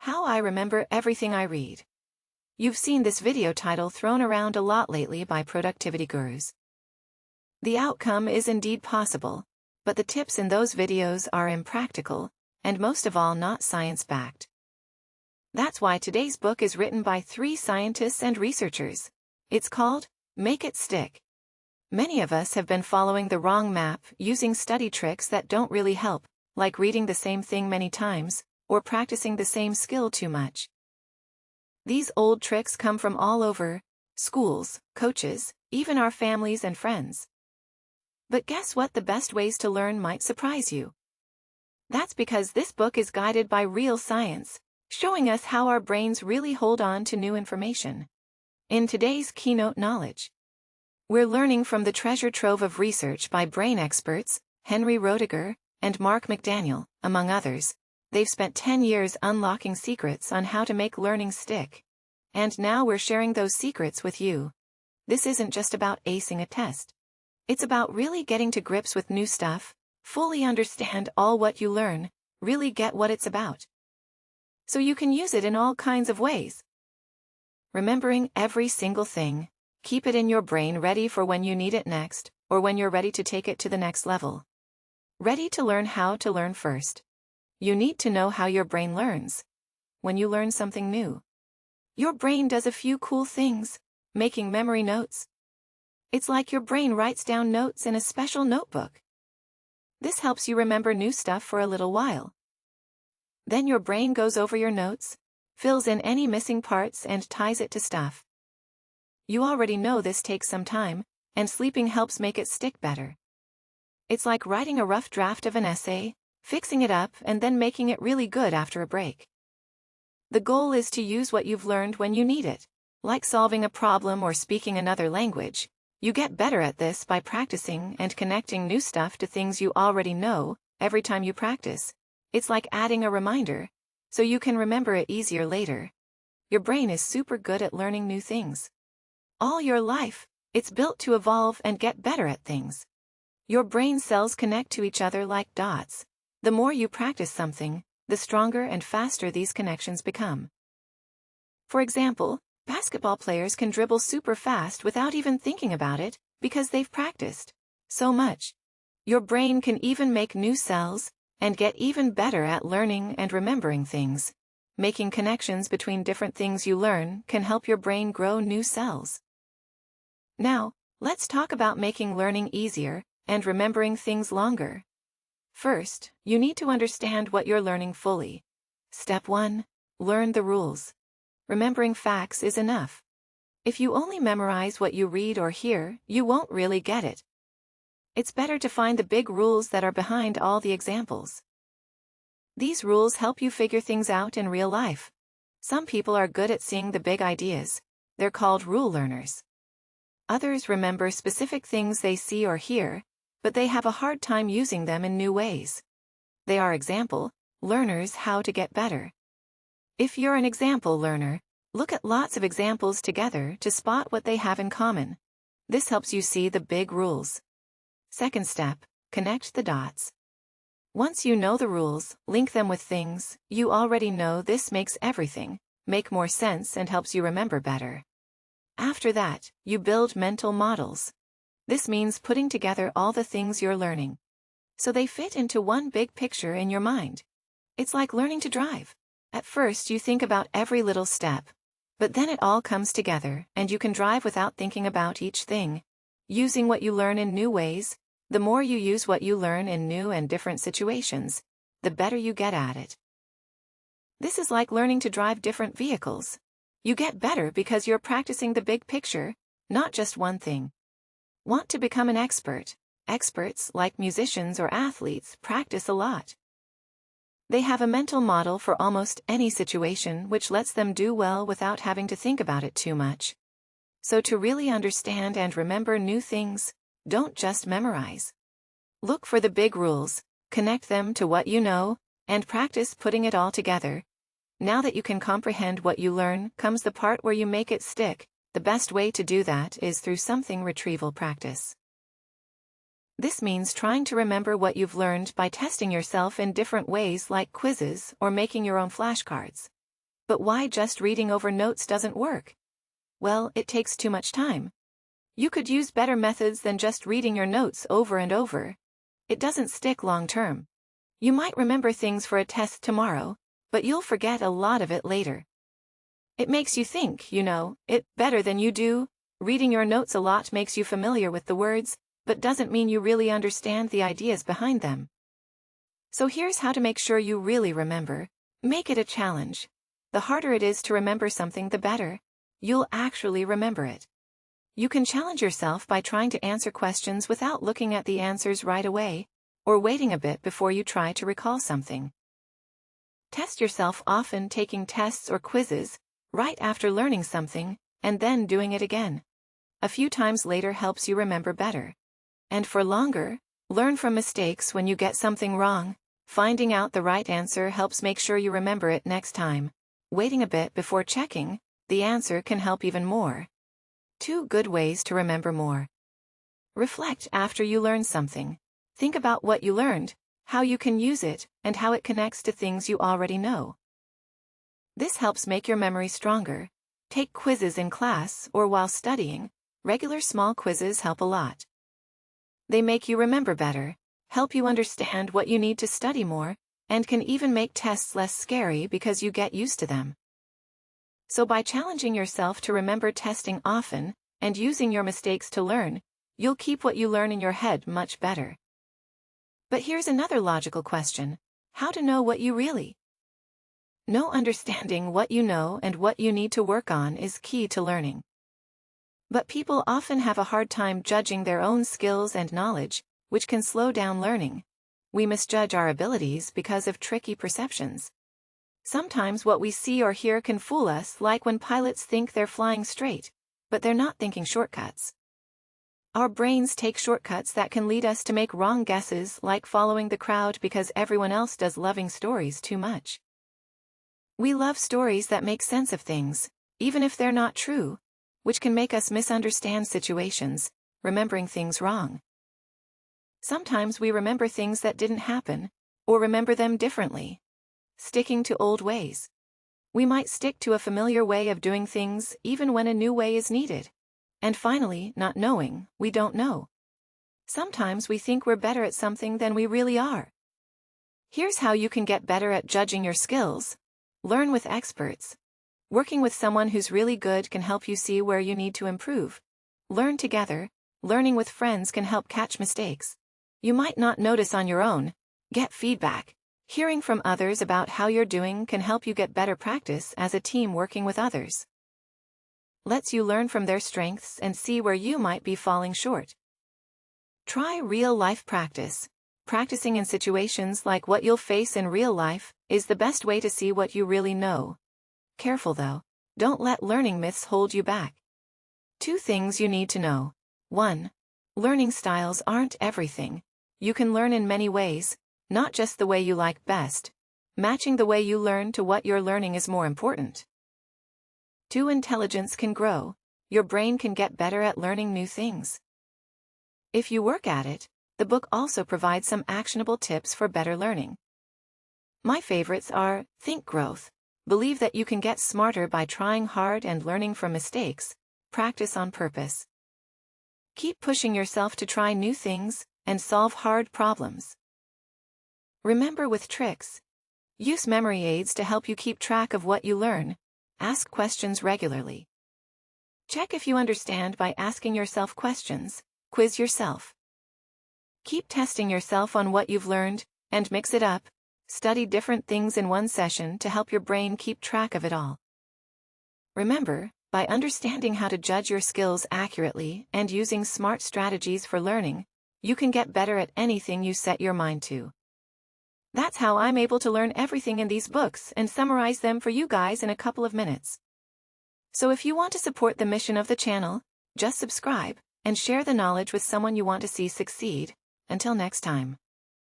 How I remember everything I read. You've seen this video title thrown around a lot lately by productivity gurus. The outcome is indeed possible, but the tips in those videos are impractical, and most of all not science-backed. That's why today's book is written by 3 scientists and researchers. It's called Make It Stick. Many of us have been following the wrong map, using study tricks that don't really help, like reading the same thing many times, or practicing the same skill too much. These old tricks come from all over: schools, coaches, even our families and friends. But guess what? The best ways to learn might surprise you. That's because this book is guided by real science, showing us how our brains really hold on to new information. In today's keynote knowledge, we're learning from the treasure trove of research by brain experts, Henry Roediger and Mark McDaniel, among others. They've spent 10 years unlocking secrets on how to make learning stick. And now we're sharing those secrets with you. This isn't just about acing a test. It's about really getting to grips with new stuff, fully understand all what you learn, really get what it's about, so you can use it in all kinds of ways. Remembering every single thing, keep it in your brain ready for when you need it next, or when you're ready to take it to the next level. Ready to learn how to learn first. You need to know how your brain learns. When you learn something new, your brain does a few cool things, making memory notes. It's like your brain writes down notes in a special notebook. This helps you remember new stuff for a little while. Then your brain goes over your notes, fills in any missing parts and ties it to stuff. You already know this takes some time, and sleeping helps make it stick better. It's like writing a rough draft of an essay, fixing it up and then making it really good after a break. The goal is to use what you've learned when you need it. Like solving a problem or speaking another language, you get better at this by practicing and connecting new stuff to things you already know. Every time you practice, it's like adding a reminder, so you can remember it easier later. Your brain is super good at learning new things. All your life, it's built to evolve and get better at things. Your brain cells connect to each other like dots. The more you practice something, the stronger and faster these connections become. For example, basketball players can dribble super fast without even thinking about it, because they've practiced so much. Your brain can even make new cells, and get even better at learning and remembering things. Making connections between different things you learn can help your brain grow new cells. Now, let's talk about making learning easier and remembering things longer. First, you need to understand what you're learning fully. Step 1. Learn the rules. Remembering facts is enough. If you only memorize what you read or hear, you won't really get it. It's better to find the big rules that are behind all the examples. These rules help you figure things out in real life. Some people are good at seeing the big ideas. They're called rule learners. Others remember specific things they see or hear, but they have a hard time using them in new ways. They are example learners. How to get better. If you're an example learner, look at lots of examples together to spot what they have in common. This helps you see the big rules. Second step, connect the dots. Once you know the rules, link them with things you already know. This makes everything make more sense and helps you remember better. After that, you build mental models. This means putting together all the things you're learning, so they fit into one big picture in your mind. It's like learning to drive. At first you think about every little step, but then it all comes together and you can drive without thinking about each thing. Using what you learn in new ways, the more you use what you learn in new and different situations, the better you get at it. This is like learning to drive different vehicles. You get better because you're practicing the big picture, not just one thing. Want to become an expert? Experts, like musicians or athletes, practice a lot. They have a mental model for almost any situation, which lets them do well without having to think about it too much. So to really understand and remember new things, don't just memorize. Look for the big rules, connect them to what you know, and practice putting it all together. Now that you can comprehend what you learn, comes the part where you make it stick. The best way to do that is through something retrieval practice. This means trying to remember what you've learned by testing yourself in different ways, like quizzes or making your own flashcards. But why just reading over notes doesn't work? Well, it takes too much time. You could use better methods than just reading your notes over and over. It doesn't stick long term. You might remember things for a test tomorrow, but you'll forget a lot of it later. It makes you think, it better than you do. Reading your notes a lot makes you familiar with the words, but doesn't mean you really understand the ideas behind them. So here's how to make sure you really remember. Make it a challenge. The harder it is to remember something, the better. You'll actually remember it. You can challenge yourself by trying to answer questions without looking at the answers right away, or waiting a bit before you try to recall something. Test yourself often taking tests or quizzes, right after learning something, and then doing it again. A few times later helps you remember better. And for longer, learn from mistakes when you get something wrong. Finding out the right answer helps make sure you remember it next time. Waiting a bit before checking the answer can help even more. 2 good ways to remember more. Reflect after you learn something. Think about what you learned, how you can use it, and how it connects to things you already know. This helps make your memory stronger. Take quizzes in class or while studying. Regular small quizzes help a lot. They make you remember better, help you understand what you need to study more, and can even make tests less scary because you get used to them. So by challenging yourself to remember testing often, and using your mistakes to learn, you'll keep what you learn in your head much better. But here's another logical question. How to know what you really know? Understanding what you know and what you need to work on is key to learning. But people often have a hard time judging their own skills and knowledge, which can slow down learning. We misjudge our abilities because of tricky perceptions. Sometimes what we see or hear can fool us, like when pilots think they're flying straight, but they're not thinking shortcuts. Our brains take shortcuts that can lead us to make wrong guesses, like following the crowd because everyone else does, loving stories too much. We love stories that make sense of things, even if they're not true, which can make us misunderstand situations, remembering things wrong. Sometimes we remember things that didn't happen, or remember them differently. Sticking to old ways. We might stick to a familiar way of doing things even when a new way is needed. And finally, not knowing, we don't know. Sometimes we think we're better at something than we really are. Here's how you can get better at judging your skills. Learn with experts. Working with someone who's really good can help you see where you need to improve. Learn together. Learning with friends can help catch mistakes you might not notice on your own. Get feedback. Hearing from others about how you're doing can help you get better practice as a team. Working with others lets you learn from their strengths and see where you might be falling short. Try real-life practice. Practicing in situations like what you'll face in real life is the best way to see what you really know. Careful though, don't let learning myths hold you back. 2 things you need to know. 1. Learning styles aren't everything. You can learn in many ways, not just the way you like best. Matching the way you learn to what you're learning is more important. 2. Intelligence can grow. Your brain can get better at learning new things. If you work at it, the book also provides some actionable tips for better learning. My favorites are, Think Growth. Believe that you can get smarter by trying hard and learning from mistakes. Practice on purpose. Keep pushing yourself to try new things and solve hard problems. Remember with tricks. Use memory aids to help you keep track of what you learn. Ask questions regularly. Check if you understand by asking yourself questions. Quiz yourself. Keep testing yourself on what you've learned, and mix it up. Study different things in one session to help your brain keep track of it all. Remember, by understanding how to judge your skills accurately and using smart strategies for learning, you can get better at anything you set your mind to. That's how I'm able to learn everything in these books and summarize them for you guys in a couple of minutes. So if you want to support the mission of the channel, just subscribe and share the knowledge with someone you want to see succeed. Until next time.